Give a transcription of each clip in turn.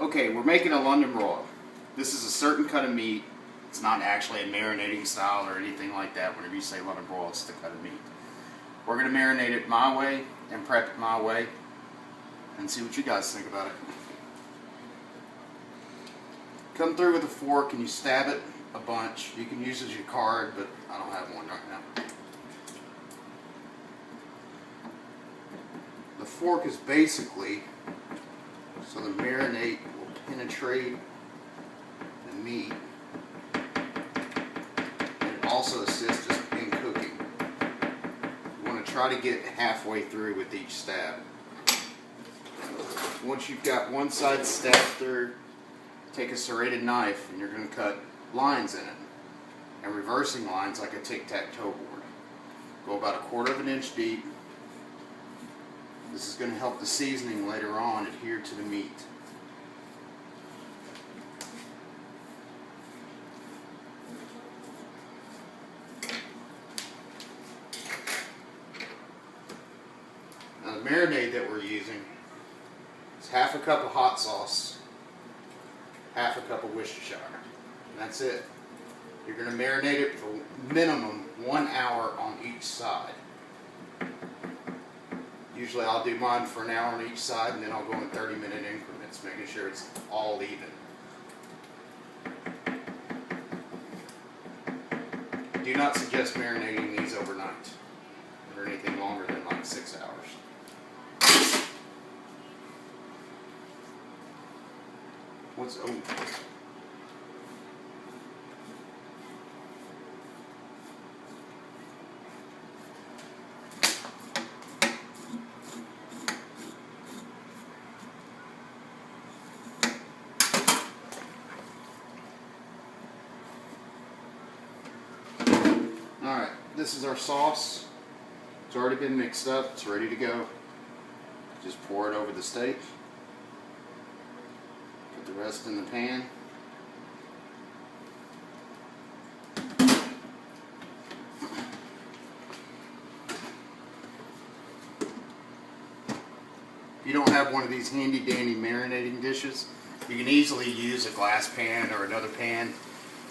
Okay, we're making a London broil. This is a certain cut of meat. It's not actually a marinating style or anything like that. Whenever you say London broil, it's the cut of meat. We're going to marinate it my way and prep it my way and see what you guys think about it. Come through with a fork and you stab it a bunch. You can use it as your card, but I don't have one right now. The fork is basically so the marinade will penetrate the meat, and it also assists us in cooking. You want to try to get halfway through with each stab. Once you've got one side stabbed through, take a serrated knife and you're going to cut lines in it, and reversing lines like a tic-tac-toe board. Go about 1/4 inch deep. This is going to help the seasoning later on adhere to the meat. Now the marinade that we're using is 1/2 cup of hot sauce, 1/2 cup of Worcestershire, and that's it. You're going to marinate it for minimum 1 hour on each side. Usually I'll do mine for 1 hour on each side, and then I'll go in 30-minute increments, making sure it's all even. Do not suggest marinating these overnight or anything longer than like 6 hours. What's Alright, this is our sauce. It's already been mixed up, it's ready to go. Just pour it over the steak. Put the rest in the pan. If you don't have one of these handy dandy marinating dishes, you can easily use a glass pan or another pan.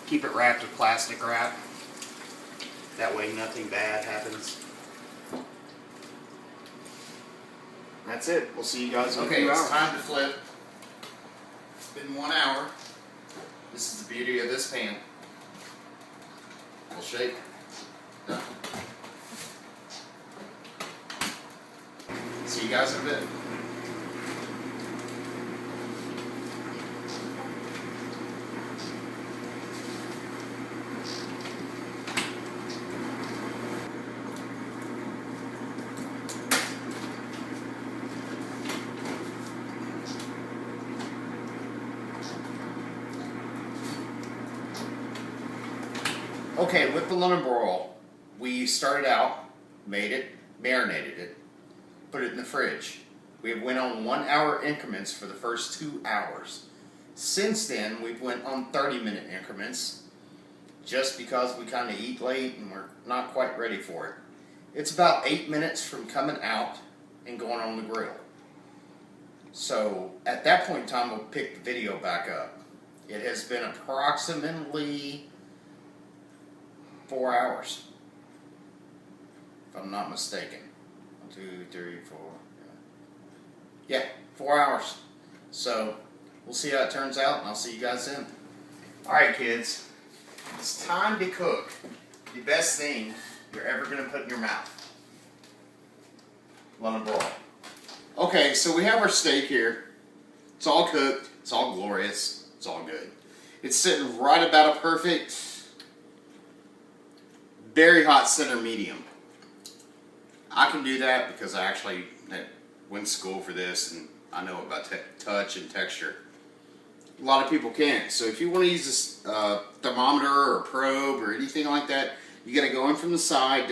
Keep it wrapped with plastic wrap. That way nothing bad happens. That's it. We'll see you guys in a few hours. Okay, it's time to flip. It's been 1 hour. This is the beauty of this pan. We'll shake. Done. See you guys in a bit. Okay, with the London broil, we started out, made it, marinated it, put it in the fridge. We went on 1 hour increments for the first 2 hours. Since then, we've went on 30-minute increments, just because we kind of eat late and we're not quite ready for it. It's about 8 minutes from coming out and going on the grill. So at that point in time, we'll pick the video back up. It has been approximately 4 hours, if I'm not mistaken. 1, 2, 3, 4. Yeah, 4 hours. So we'll see how it turns out, and I'll see you guys then. Alright kids, it's time to cook the best thing you're ever going to put in your mouth. London broil. Okay, so we have our steak here. It's all cooked, it's all glorious, it's all good. It's sitting right about a perfect, very hot center medium. I can do that because I actually went to school for this and I know about touch and texture. A lot of people can't. So if you want to use a thermometer or a probe or anything like that, you got to go in from the side.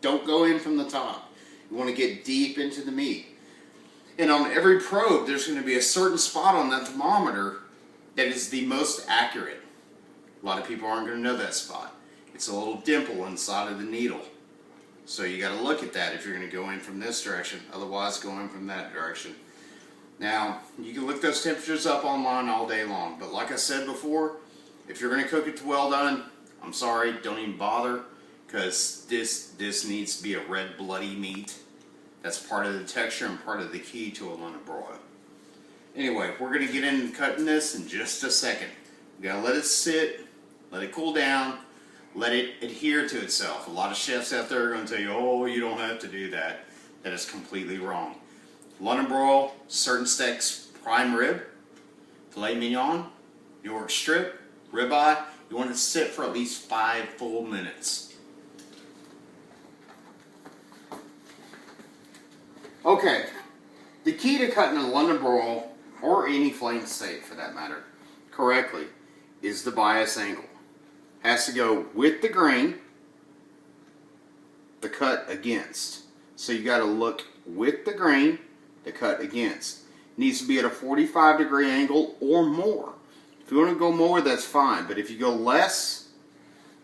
Don't go in from the top. You want to get deep into the meat. And on every probe, there's going to be a certain spot on that thermometer that is the most accurate. A lot of people aren't going to know that spot. It's a little dimple inside of the needle. So you got to look at that if you're going to go in from this direction. Otherwise, go in from that direction. Now, you can look those temperatures up online all day long, but like I said before, if you're going to cook it to well done, I'm sorry, don't even bother, because this needs to be a red bloody meat. That's part of the texture and part of the key to a London broil. Anyway, we're going to get into cutting this in just a second. We got to let it sit, let it cool down, let it adhere to itself. A lot of chefs out there are going to tell you, oh, you don't have to do that. That is completely wrong. London broil, certain steaks, prime rib, filet mignon, New York strip, ribeye, you want it to sit for at least 5 full minutes. Okay, the key to cutting a London broil, or any flank steak for that matter, correctly, is the bias angle. Has to go with the grain, the cut against. So you got to look with the grain, the cut against. It needs to be at a 45-degree angle or more. If you want to go more, that's fine. But if you go less,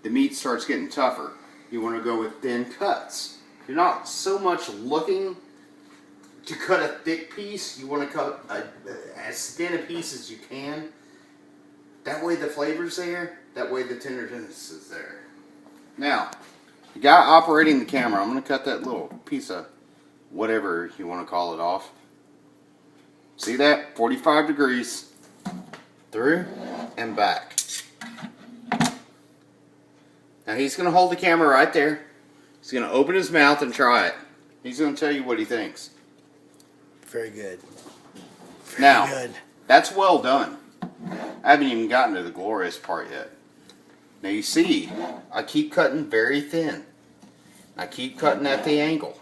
the meat starts getting tougher. You want to go with thin cuts. You're not so much looking to cut a thick piece. You want to cut as thin a piece as you can. That way the flavor's there. That way the tenderness is there. Now, the guy operating the camera, I'm going to cut that little piece of whatever you want to call it off. See that? 45 degrees. Through and back. Now he's going to hold the camera right there. He's going to open his mouth and try it. He's going to tell you what he thinks. Very good. Now, good. That's well done. I haven't even gotten to the glorious part yet. Now you see, I keep cutting very thin. I keep cutting at the angle.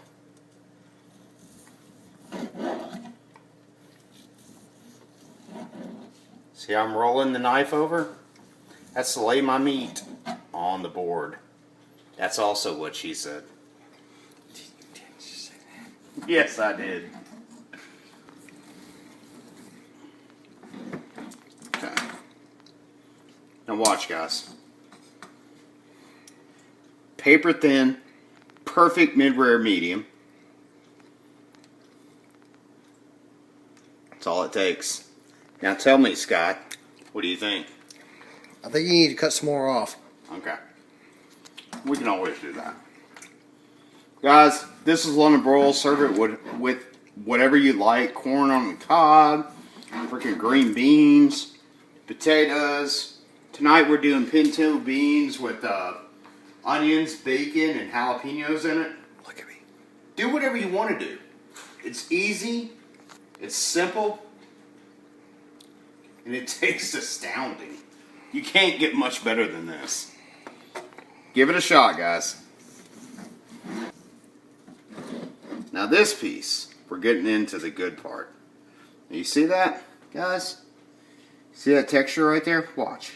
See how I'm rolling the knife over? That's to lay my meat on the board. That's also what she said. Yes, I did. Okay. Now watch, guys. Paper thin, perfect mid-rare medium. That's all it takes. Now tell me, Scott, what do you think? I think you need to cut some more off. Okay. We can always do that. Guys, this is London broil. Serve it with whatever you like. Corn on the cob, freaking green beans, potatoes. Tonight we're doing pinto beans with onions, bacon, and jalapenos in it. Look at me. Do whatever you want to do. It's easy. It's simple. And it tastes astounding. You can't get much better than this. Give it a shot, guys. Now this piece, we're getting into the good part. Now you see that, guys? See that texture right there? Watch.